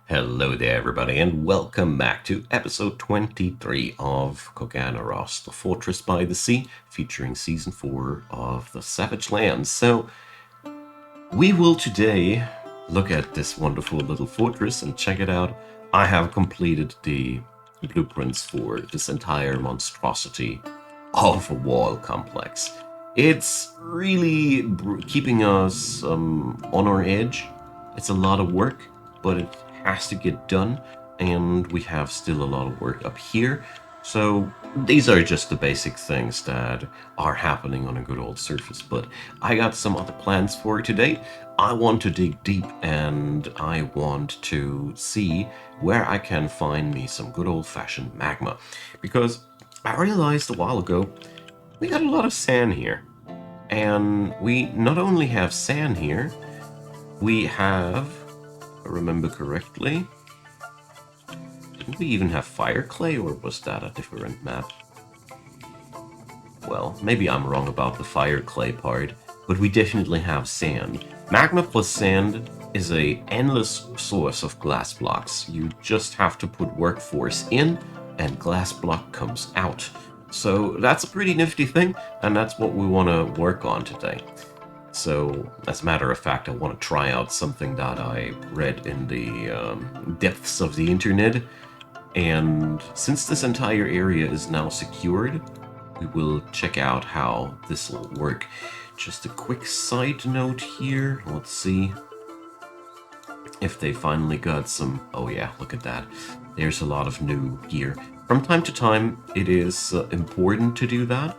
Hello there, everybody, and welcome back to episode 23 of Koganaros, the Fortress by the Sea, featuring season 4 of the Savage Lands. So, we will today look at this wonderful little fortress and check it out. I have completed the blueprints for this entire monstrosity of a wall complex. It's really keeping us on our edge. It's a lot of work, but it has to get done, and we have still a lot of work up here. So these are just the basic things that are happening on a good old surface, but I got some other plans for today. I want to dig deep, and I want to see where I can find me some good old-fashioned magma, because I realized a while ago we got a lot of sand here. And we not only have sand here, we have, if I remember correctly, didn't we even have fire clay, or was that a different map? Well, maybe I'm wrong about the fire clay part, but we definitely have sand. Magma plus sand is a endless source of glass blocks. You just have to put workforce in, and glass block comes out. So that's a pretty nifty thing, and that's what we want to work on today. So, as a matter of fact, I want to try out something that I read in the depths of the internet. And since this entire area is now secured, we will check out how this will work. Just a quick side note here. Let's see if they finally got some... Oh yeah, look at that. There's a lot of new gear. From time to time, it is important to do that,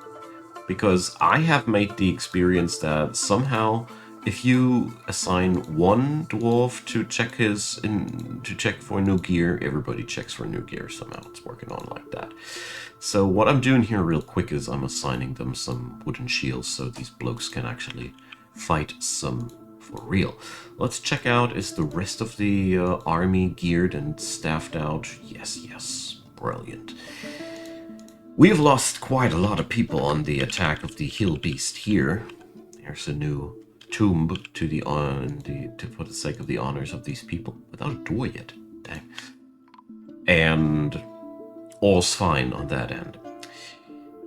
because I have made the experience that somehow, if you assign one dwarf to check for new gear, everybody checks for new gear. Somehow it's working on like that. So what I'm doing here real quick is I'm assigning them some wooden shields so these blokes can actually fight some for real. Let's check out, is the rest of the army geared and staffed out? Yes, brilliant. We've lost quite a lot of people on the attack of the hill beast here. There's a new tomb for the sake of the honors of these people, without a door yet. Dang. And all's fine on that end.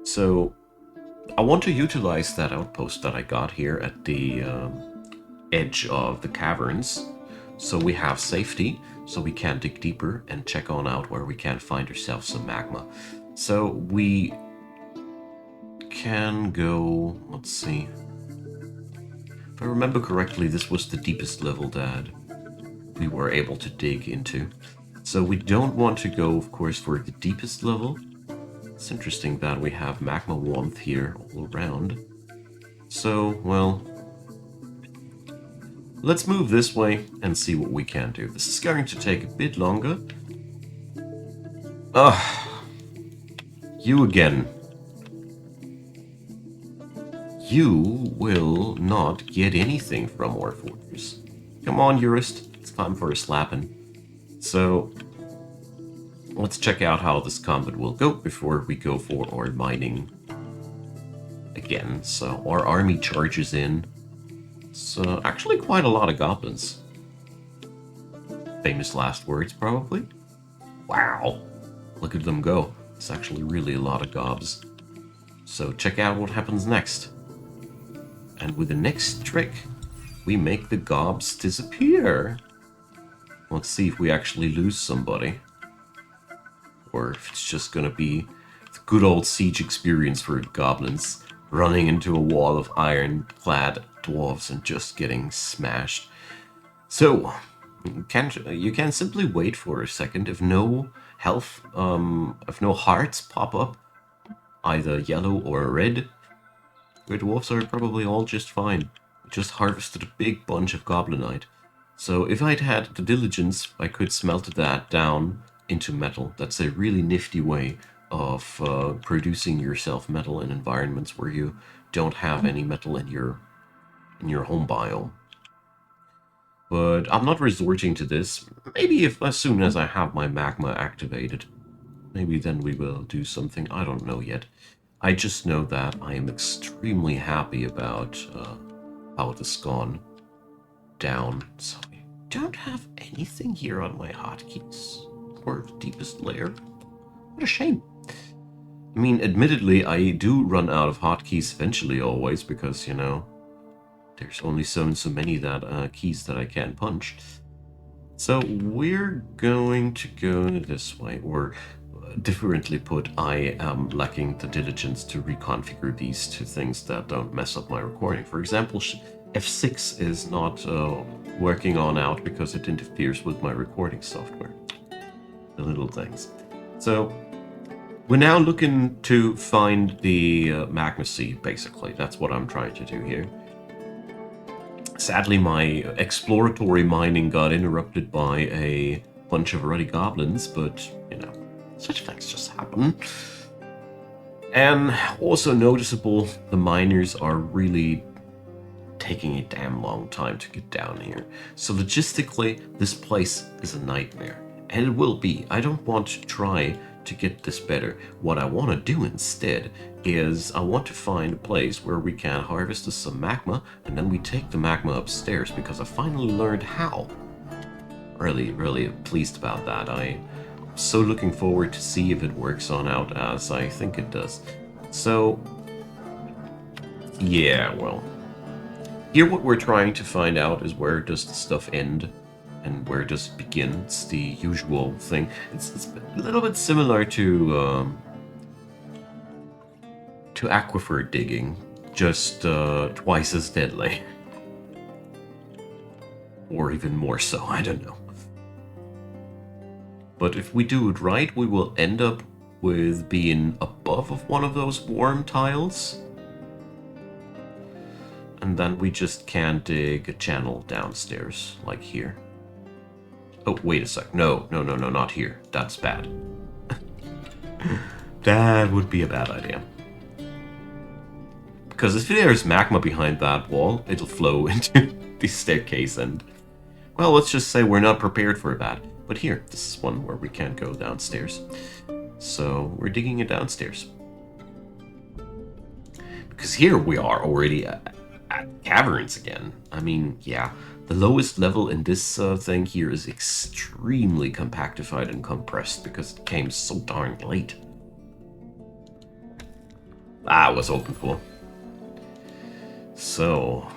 So I want to utilize that outpost that I got here at the edge of the caverns, so we have safety, so we can dig deeper and check on out where we can find ourselves some magma. So we can go, let's see. If I remember correctly, this was the deepest level that we were able to dig into. So we don't want to go, of course, for the deepest level. It's interesting that we have magma warmth here all around. So, well, let's move this way and see what we can do. This is going to take a bit longer. You again. You will not get anything from our fortress. Come on, Eurist. It's time for a slapping. So, let's check out how this combat will go before we go for our mining again. So, our army charges in. It's actually quite a lot of goblins. Famous last words, probably. Wow. Look at them go. It's actually really a lot of gobs. So check out what happens next. And with the next trick, we make the gobs disappear. Let's see if we actually lose somebody. Or if it's just gonna be the good old siege experience for goblins, running into a wall of iron-clad dwarves and just getting smashed. So, you can simply wait for a second. If no if no hearts pop up, either yellow or red, your dwarves are probably all just fine. We just harvested a big bunch of goblinite. So if I'd had the diligence, I could smelt that down into metal. That's a really nifty way of producing yourself metal in environments where you don't have any metal in your home biome. But I'm not resorting to this. Maybe as soon as I have my magma activated, maybe then we will do something. I don't know yet. I just know that I am extremely happy about how it has gone down. So don't have anything here on my hotkeys or deepest layer. What a shame. I mean, admittedly, I do run out of hotkeys eventually always because, you know, there's only so many that keys that I can punch. So we're going to go this way, or differently put, I am lacking the diligence to reconfigure these to things that don't mess up my recording. For example, F6 is not working on out because it interferes with my recording software. The little things. So we're now looking to find the magma seed, basically. That's what I'm trying to do here. Sadly, my exploratory mining got interrupted by a bunch of ruddy goblins, but, you know, such things just happen. And also noticeable, the miners are really taking a damn long time to get down here. So logistically, this place is a nightmare. And it will be. I don't want to try to get this better. What I want to do instead is I want to find a place where we can harvest some magma, and then we take the magma upstairs, because I finally learned how. Really pleased about that. I'm so looking forward to see if it works on out as I think it does. So, yeah, well, here what we're trying to find out is where does the stuff end and where does it begin. It's the usual thing. It's a little bit similar to aquifer digging, just twice as deadly. Or even more so, I don't know. But if we do it right, we will end up with being above of one of those warm tiles. And then we just can dig a channel downstairs, like here. Oh, wait a sec. No, not here. That's bad. That would be a bad idea. Because if there's magma behind that wall, it'll flow into the staircase and... well, let's just say we're not prepared for that. But here, this is one where we can't go downstairs. So we're digging it downstairs. Because here we are already at caverns again. I mean, yeah, the lowest level in this thing here is extremely compactified and compressed because it came so darn late. Ah, it was open for. So,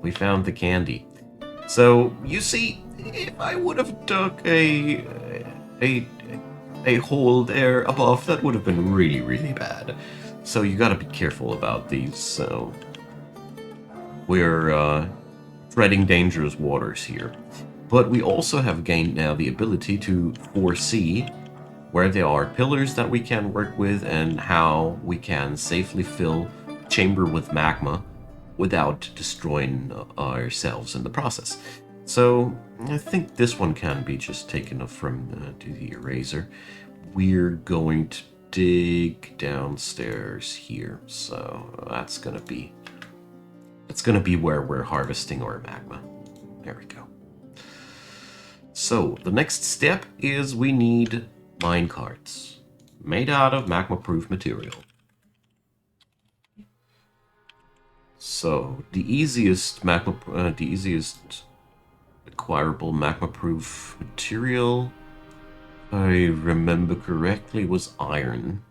we found the candy. So, you see, if I would have dug a hole there above, that would have been really bad. So you gotta be careful about these. So we're treading dangerous waters here. But we also have gained now the ability to foresee where there are pillars that we can work with and how we can safely fill a chamber with magma without destroying ourselves in the process. So I think this one can be just taken from to the eraser. We're going to dig downstairs here, so that's gonna be where we're harvesting our magma. There we go. So the next step is we need mine carts made out of magma-proof material. So the easiest acquirable magma-proof material, if I remember correctly, was iron.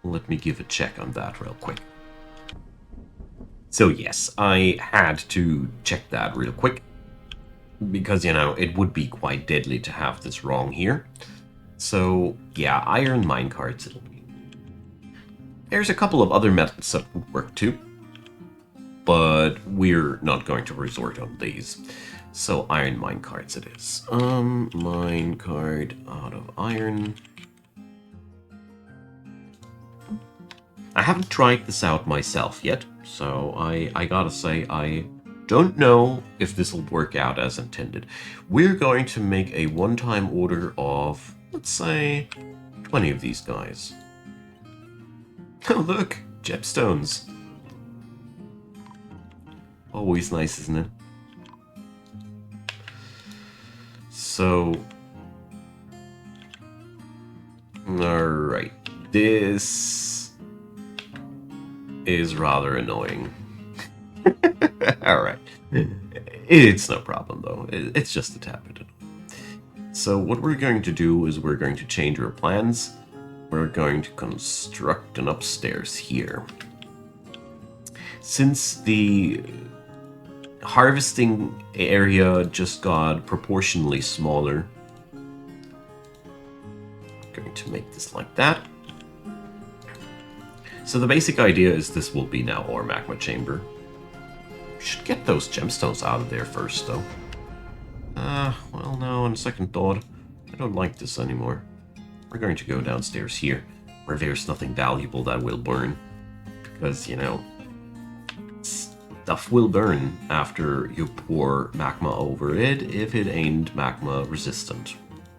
Let me give a check on that real quick. So yes, I had to check that real quick, because, you know, it would be quite deadly to have this wrong here. So yeah, iron minecarts. There's a couple of other methods that would work too, but we're not going to resort on these. So iron minecarts it is. Minecart out of iron. I haven't tried this out myself yet, so I gotta say I don't know if this will work out as intended. We're going to make a one-time order of, let's say, 20 of these guys. Oh look, gemstones. Always nice, isn't it? So, alright, this is rather annoying. Alright, It's no problem, though. It's just a tad bit annoying. So what we're going to do is we're going to change our plans. We're going to construct an upstairs here. Since the harvesting area just got proportionally smaller, I'm going to make this like that. So the basic idea is this will be now our magma chamber. We should get those gemstones out of there first, though. Well, no, on second thought, I don't like this anymore. We're going to go downstairs here, where there's nothing valuable that will burn. Because, you know, stuff will burn after you pour magma over it if it ain't magma resistant.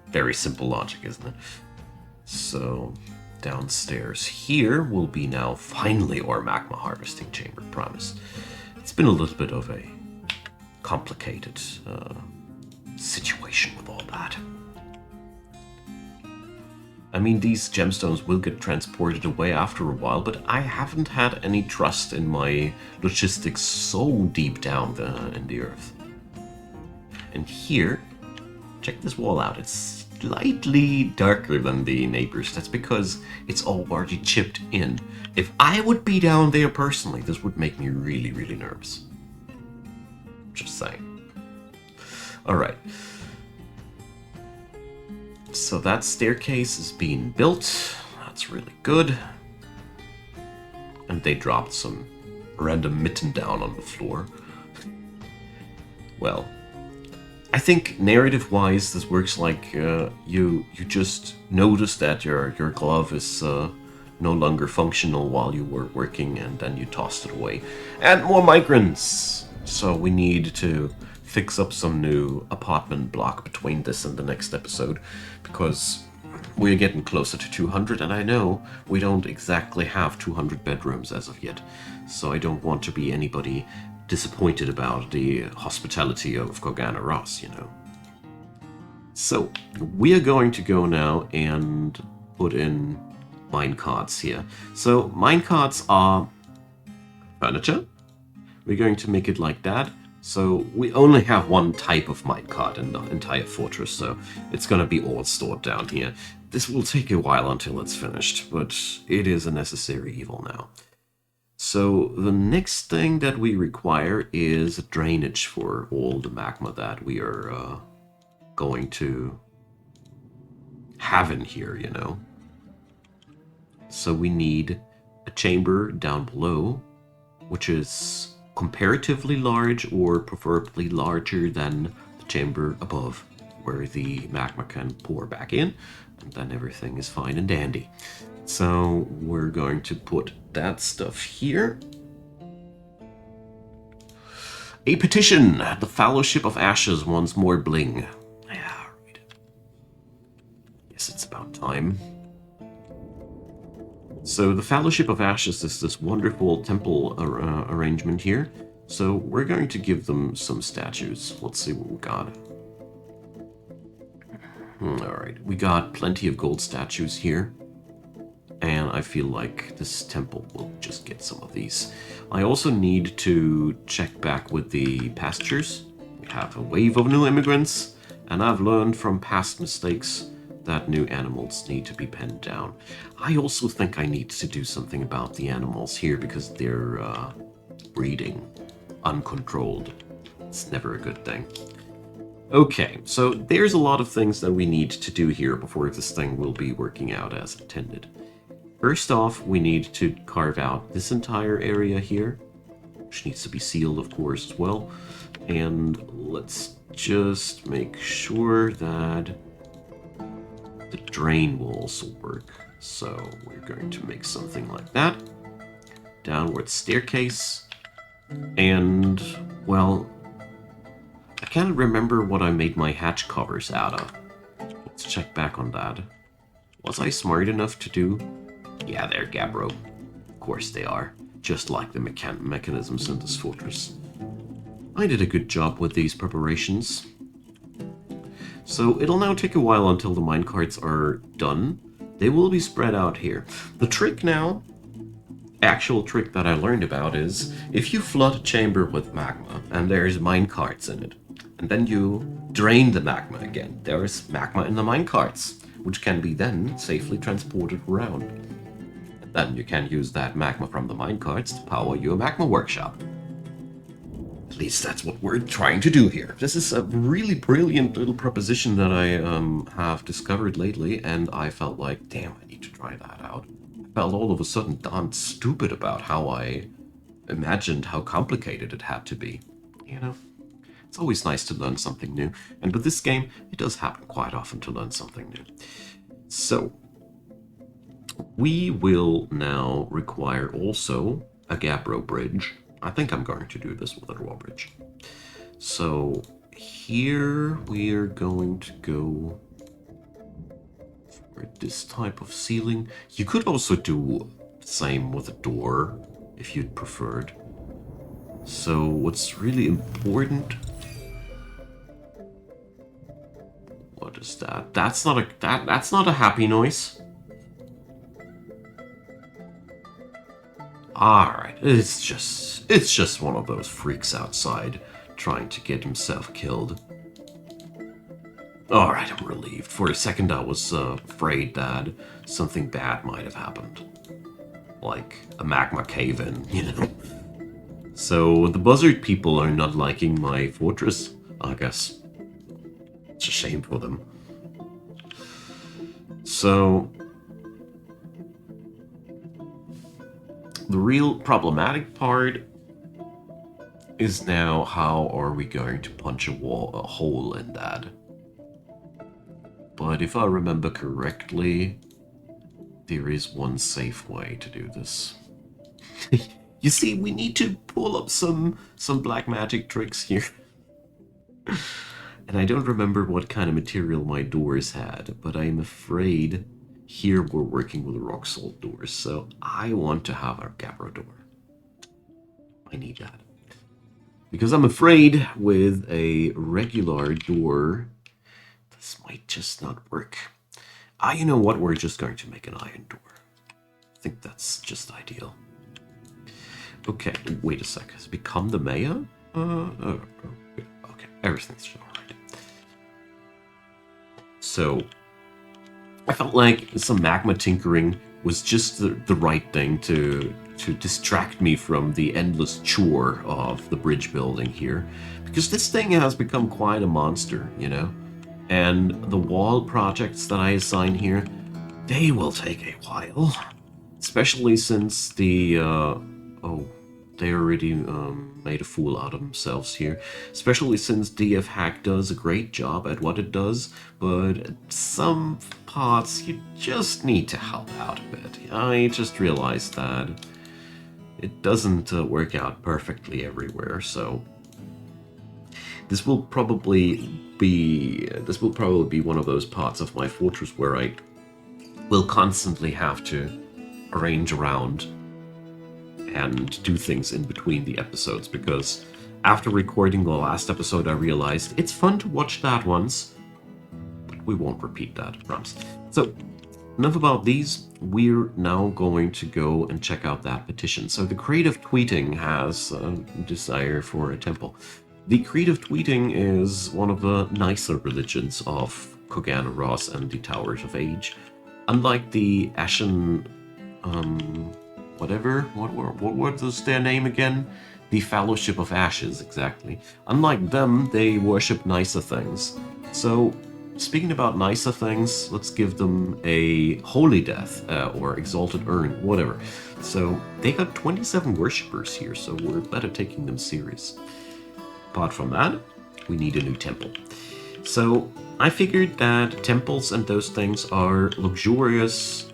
Very simple logic, isn't it? So, downstairs here will be now finally our magma harvesting chamber, promise. It's been a little bit of a complicated situation with all that. I mean, these gemstones will get transported away after a while, but I haven't had any trust in my logistics so deep down in the earth. And here, check this wall out. It's slightly darker than the neighbors. That's because it's all already chipped in. If I would be down there personally, this would make me really, really nervous. Just saying. Alright. So that staircase is being built. That's really good. And they dropped some random mitten down on the floor. Well, I think narrative-wise, this works like you just notice that your glove is no longer functional while you were working, and then you tossed it away. And more migrants! So we need to fix up some new apartment block between this and the next episode, because we're getting closer to 200, and I know we don't exactly have 200 bedrooms as of yet, so I don't want to be anybody disappointed about the hospitality of Corgana Ross, you know. So, we are going to go now and put in minecarts here. So, minecarts are furniture. We're going to make it like that. So, we only have one type of minecart in the entire fortress, so it's going to be all stored down here. This will take a while until it's finished, but it is a necessary evil now. So the next thing that we require is drainage for all the magma that we are going to have in here, you know. So we need a chamber down below, which is comparatively large, or preferably larger than the chamber above, where the magma can pour back in, and then everything is fine and dandy. So we're going to put that stuff here. A petition. The Fellowship of Ashes wants more bling. Yeah, read it. Yes, it's about time. So the Fellowship of Ashes is this wonderful temple arrangement here. So we're going to give them some statues. Let's see what we got. Alright, we got plenty of gold statues here. And I feel like this temple will just get some of these. I also need to check back with the pastures. We have a wave of new immigrants, and I've learned from past mistakes that new animals need to be penned down. I also think I need to do something about the animals here, because they're breeding uncontrolled. It's never a good thing. Okay, so there's a lot of things that we need to do here before this thing will be working out as intended. First off, we need to carve out this entire area here, which needs to be sealed, of course, as well. And let's just make sure that the drain will also work. So we're going to make something like that. Downward staircase. And, well, I can't remember what I made my hatch covers out of. Let's check back on that. Was I smart enough to do? Yeah, they're gabbro. Of course they are. Just like the mechanisms in this fortress. I did a good job with these preparations. So it'll now take a while until the minecarts are done. They will be spread out here. The trick now, actual trick that I learned about is if you flood a chamber with magma and there's mine carts in it, and then you drain the magma again, there's magma in the mine carts, which can be then safely transported around. And then you can use that magma from the mine carts to power your magma workshop. At least that's what we're trying to do here. This is a really brilliant little proposition that I have discovered lately, and I felt like, damn, I need to try that out. I felt all of a sudden darn stupid about how I imagined how complicated it had to be. You know, it's always nice to learn something new, and with this game, it does happen quite often to learn something new. So, we will now require also a gabbro bridge. I think I'm going to do this with a drawbridge. So here we are going to go for this type of ceiling. You could also do the same with a door if you'd preferred. So what's really important? What is that? That's not a happy noise. Alright, it's just one of those freaks outside trying to get himself killed. Alright, I'm relieved. For a second I was afraid that something bad might have happened. Like a magma cave-in, you know? So the buzzard people are not liking my fortress, I guess. It's a shame for them. So the real problematic part is now how are we going to punch a hole in that. But if I remember correctly, there is one safe way to do this. You see, we need to pull up some black magic tricks here. And I don't remember what kind of material my doors had, but I'm afraid here we're working with rock salt doors, so I want to have a gabbro door. I need that. Because I'm afraid with a regular door, this might just not work. You know what? We're just going to make an iron door. I think that's just ideal. Okay, wait a sec. Has it become the mayor? Okay, everything's alright. So, I felt like some magma tinkering was just the right thing to distract me from the endless chore of the bridge building here. Because this thing has become quite a monster, you know? And the wall projects that I assign here, they will take a while. Especially since the, they already made a fool out of themselves here. Especially since DF Hack does a great job at what it does, but some parts you just need to help out a bit. I just realized that it doesn't work out perfectly everywhere, so this will probably be one of those parts of my fortress where I will constantly have to arrange around and do things in between the episodes, because after recording the last episode I realized it's fun to watch that once, but we won't repeat that, I promise. So enough about these. We're now going to go and check out that petition. So the Creative Tweeting has a desire for a temple. The Creative Tweeting is one of the nicer religions of Kogana Ross and the Towers of Age. Unlike the Ashen, whatever, what was their name again? The Fellowship of Ashes, exactly. Unlike them, they worship nicer things. So, speaking about nicer things, let's give them a Holy Death, or Exalted Urn, whatever. So, they got 27 worshippers here, so we're better taking them serious. Apart from that, we need a new temple. So, I figured that temples and those things are luxurious,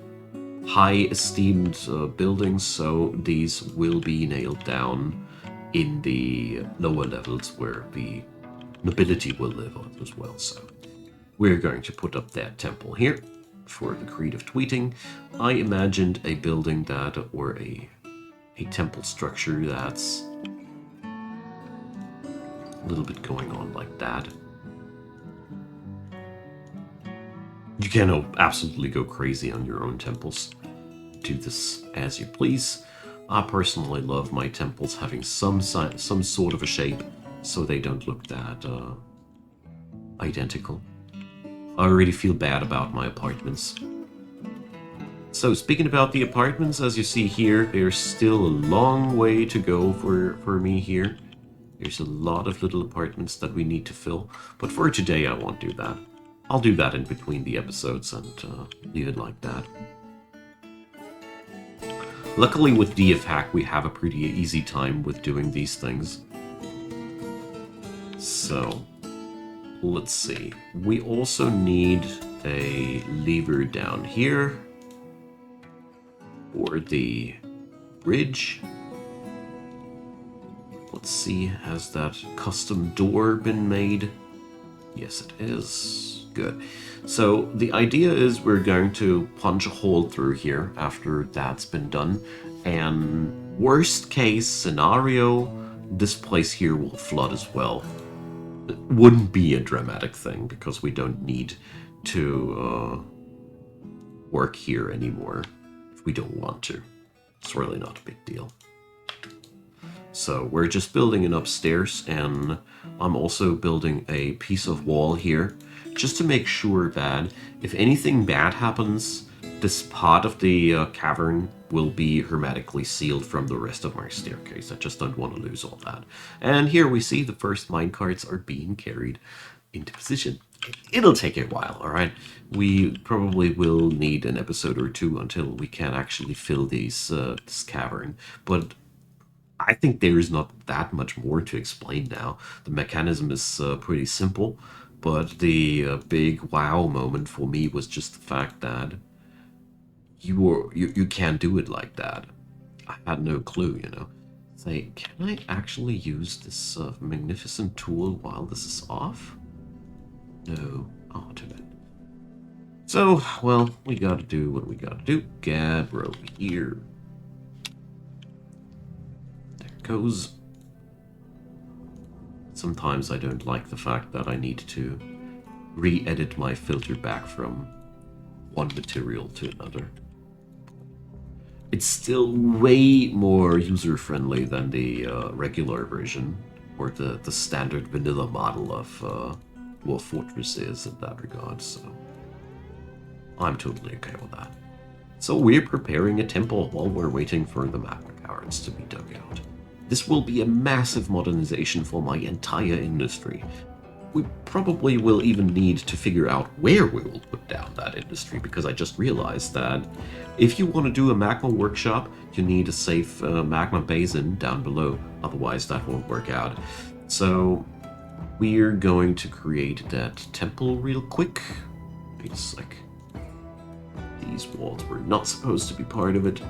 high-esteemed buildings, so these will be nailed down in the lower levels where the nobility will live as well. So we're going to put up that temple here for the Creative Tweeting. I imagined a building that, or a temple structure that's a little bit going on like that. You can absolutely go crazy on your own temples. Do this as you please. I personally love my temples having some sort of a shape, so they don't look that identical. I already feel bad about my apartments. So speaking about the apartments, as you see here, there's still a long way to go for me here. There's a lot of little apartments that we need to fill, but for today I won't do that. I'll do that in between the episodes and leave it like that. Luckily with DFHack we have a pretty easy time with doing these things. So, let's see. We also need a lever down here for the bridge. Let's see, has that custom door been made? Yes, it is. Good. So the idea is we're going to punch a hole through here after that's been done. And worst case scenario, this place here will flood as well. It wouldn't be a dramatic thing because we don't need to work here anymore if we don't want to. It's really not a big deal. So we're just building an upstairs, and I'm also building a piece of wall here just to make sure that if anything bad happens, this part of the cavern will be hermetically sealed from the rest of my staircase. I just don't want to lose all that. And here we see the first minecarts are being carried into position. It'll take a while, alright? We probably will need an episode or two until we can actually fill this cavern, but I think there is not that much more to explain now. The mechanism is pretty simple, but the big wow moment for me was just the fact that you can't do it like that. I had no clue, you know. Say, can I actually use this magnificent tool while this is off? No. Oh, too bad. So, well, we gotta do what we gotta do. Gabro here. Goes. Sometimes I don't like the fact that I need to re-edit my filter back from one material to another. It's still way more user-friendly than the regular version, or the standard vanilla model of Dwarf Fortress is in that regard, so I'm totally okay with that. So we're preparing a temple while we're waiting for the magma caverns to be dug out. This will be a massive modernization for my entire industry. We probably will even need to figure out where we will put down that industry, because I just realized that if you want to do a magma workshop, you need a safe magma basin down below, otherwise that won't work out. So we're going to create that temple real quick. It's like these walls were not supposed to be part of it.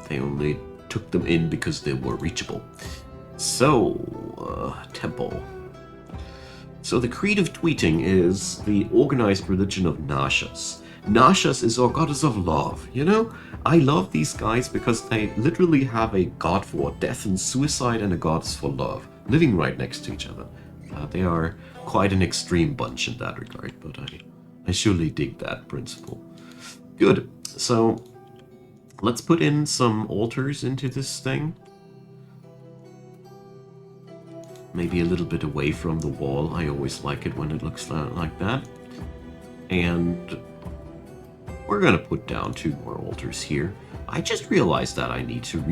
They only took them in because they were reachable. So, temple. So the creed of tweeting is the organized religion of Nashas. Nashas is our goddess of love, you know? I love these guys because they literally have a god for death and suicide and a goddess for love, living right next to each other. They are quite an extreme bunch in that regard, but I surely dig that principle. Good, so let's put in some altars into this thing. Maybe a little bit away from the wall. I always like it when it looks like that. And we're gonna put down 2 more altars here. I just realized that I need to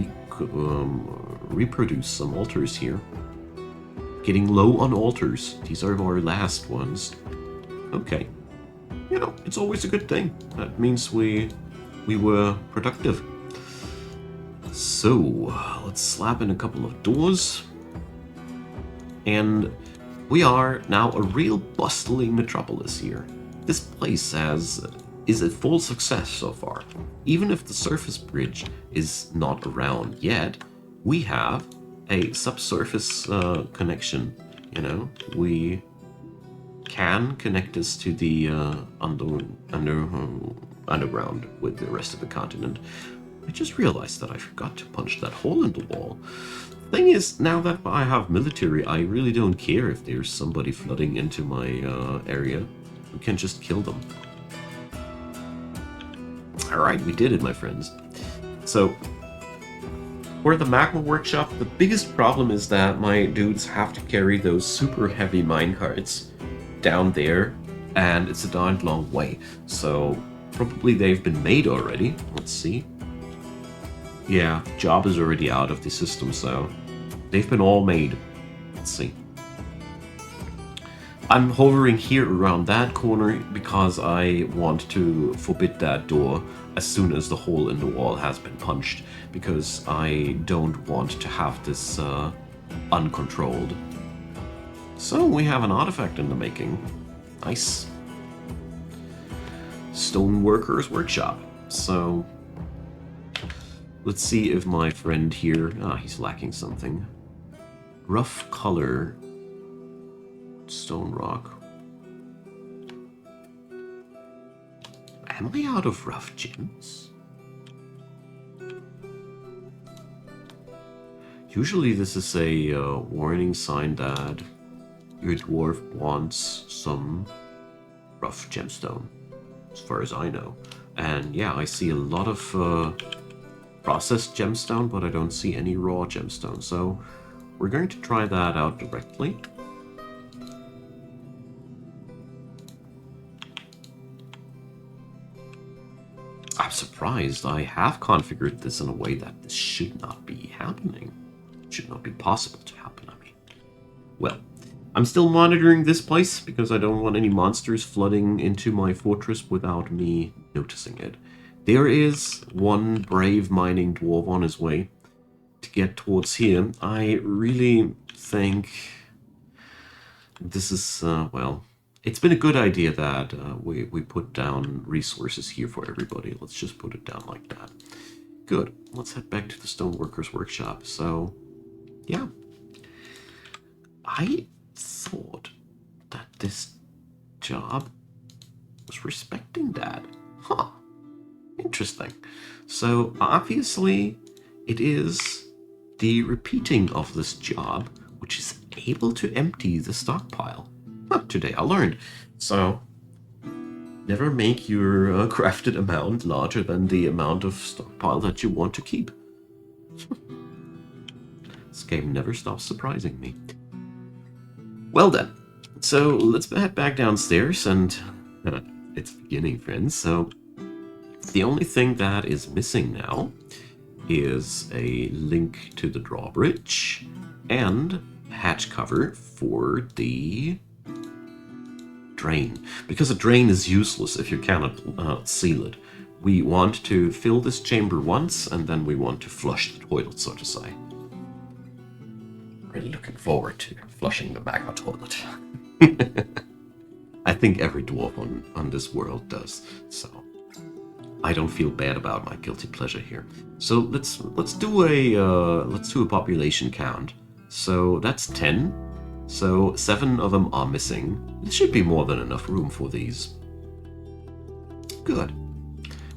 reproduce some altars here. Getting low on altars. These are our last ones. Okay. You know, it's always a good thing. That means we were productive. So, let's slap in a couple of doors. And we are now a real bustling metropolis here. This place is a full success so far. Even if the surface bridge is not around yet, we have a subsurface connection, you know? We can connect us to the underground with the rest of the continent. I just realized that I forgot to punch that hole in the wall. Thing is, now that I have military, I really don't care if there's somebody flooding into my area. We can just kill them. Alright, we did it, my friends. So, for the Magma Workshop, the biggest problem is that my dudes have to carry those super heavy minecarts down there, and it's a darn long way. So probably they've been made already. Let's see. Yeah, job is already out of the system, so they've been all made. Let's see. I'm hovering here around that corner because I want to forbid that door as soon as the hole in the wall has been punched, because I don't want to have this uncontrolled. So we have an artifact in the making. Nice. Stoneworker's Workshop. So let's see if my friend here... he's lacking something. Rough color. Stone rock. Am I out of rough gems? Usually this is a warning sign that your dwarf wants some rough gemstone, as far as I know. And yeah, I see a lot of processed gemstone, but I don't see any raw gemstone. So we're going to try that out directly. I'm surprised. I have configured this in a way that this should not be happening. It should not be possible to happen, I mean. Well, I'm still monitoring this place because I don't want any monsters flooding into my fortress without me noticing it. There is one brave mining dwarf on his way to get towards here. I really think this is, well... It's been a good idea that we put down resources here for everybody. Let's just put it down like that. Good. Let's head back to the Stoneworker's Workshop. So, yeah. I thought that this job was respecting that. Huh. Interesting. So, obviously, it is the repeating of this job which is able to empty the stockpile. Today I learned. So, never make your crafted amount larger than the amount of stockpile that you want to keep. This game never stops surprising me. Well then, so let's head back downstairs, and it's beginning, friends. So, the only thing that is missing now is a link to the drawbridge and hatch cover for the drain, because a drain is useless if you cannot seal it. We want to fill this chamber once, and then we want to flush the toilet, so to say. Really looking forward to flushing the magma toilet. I think every dwarf on this world does, so I don't feel bad about my guilty pleasure here. So let's do a population count. So that's 10. So 7 of them are missing. There should be more than enough room for these. Good.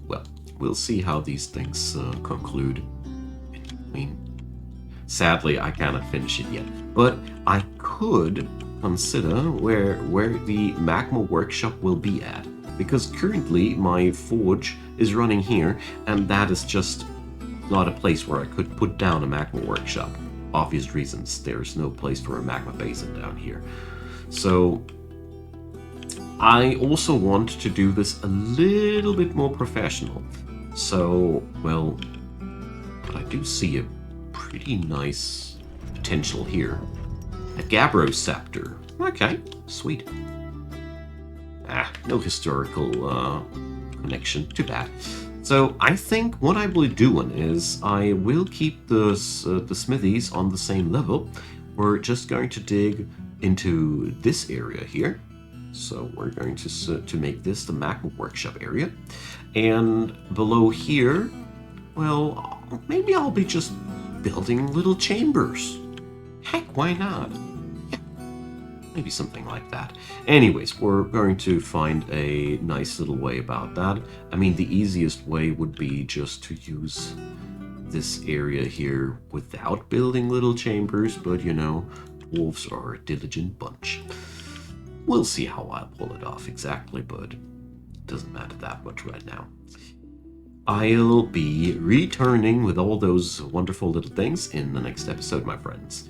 Well, we'll see how these things conclude. I mean, sadly, I cannot finish it yet. But I could consider where the Magma Workshop will be at. Because currently my forge is running here, and that is just not a place where I could put down a Magma Workshop. Obvious reasons, there's no place for a magma basin down here. So I also want to do this a little bit more professional. So, well, but I do see a pretty nice potential here. A Gabbro Scepter. Okay, sweet. No historical connection. Too bad. So I think what I will be doing is I will keep the smithies on the same level. We're just going to dig into this area here. So we're going to make this the Magma Workshop area. And below here, well, maybe I'll be just building little chambers. Heck, why not? Maybe something like that. Anyways, we're going to find a nice little way about that. I mean, the easiest way would be just to use this area here without building little chambers, but you know, dwarves are a diligent bunch. We'll see how I'll pull it off exactly, but it doesn't matter that much right now. I'll be returning with all those wonderful little things in the next episode, my friends.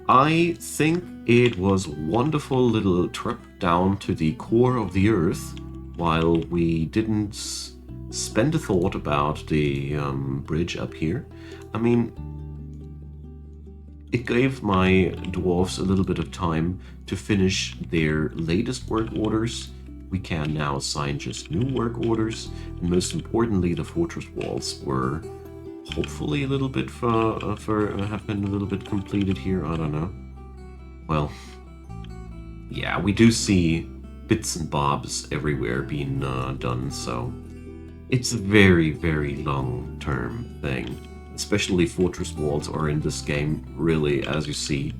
I think it was a wonderful little trip down to the core of the Earth while we didn't spend a thought about the bridge up here. I mean, it gave my dwarves a little bit of time to finish their latest work orders. We can now assign just new work orders, and most importantly, the fortress walls were hopefully a little bit have been a little bit completed here. I don't know. Well, yeah, we do see bits and bobs everywhere being done, so it's a very, very long-term thing. Especially fortress walls are in this game, really, as you see.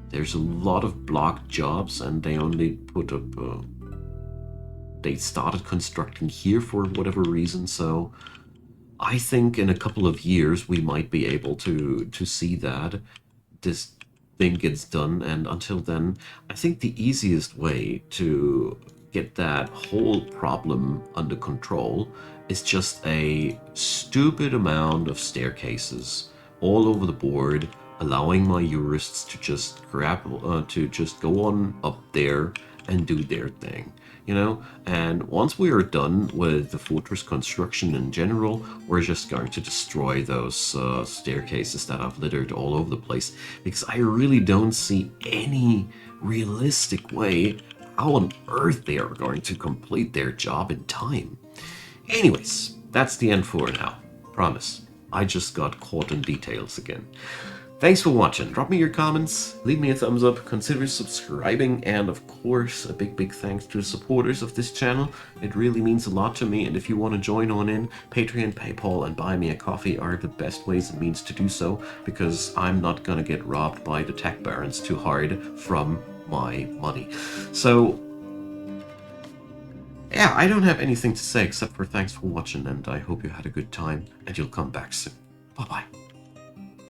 There's a lot of blocked jobs, and they only put up... they started constructing here for whatever reason, so... I think in a couple of years we might be able to see that this thing gets done, and until then, I think the easiest way to get that whole problem under control is just a stupid amount of staircases all over the board, allowing my jurists to just to just go on up there and do their thing, you know? And once we are done with the fortress construction in general, we're just going to destroy those staircases that I've littered all over the place, because I really don't see any realistic way how on earth they are going to complete their job in time. Anyways, that's the end for now. Promise. I just got caught in details again. Thanks for watching. Drop me your comments, leave me a thumbs up, consider subscribing, and of course, a big thanks to the supporters of this channel. It really means a lot to me, and if you want to join on in, Patreon, PayPal, and Buy Me a Coffee are the best ways and means to do so, because I'm not gonna get robbed by the tech barons too hard from my money. So, yeah, I don't have anything to say except for thanks for watching, and I hope you had a good time, and you'll come back soon. Bye-bye.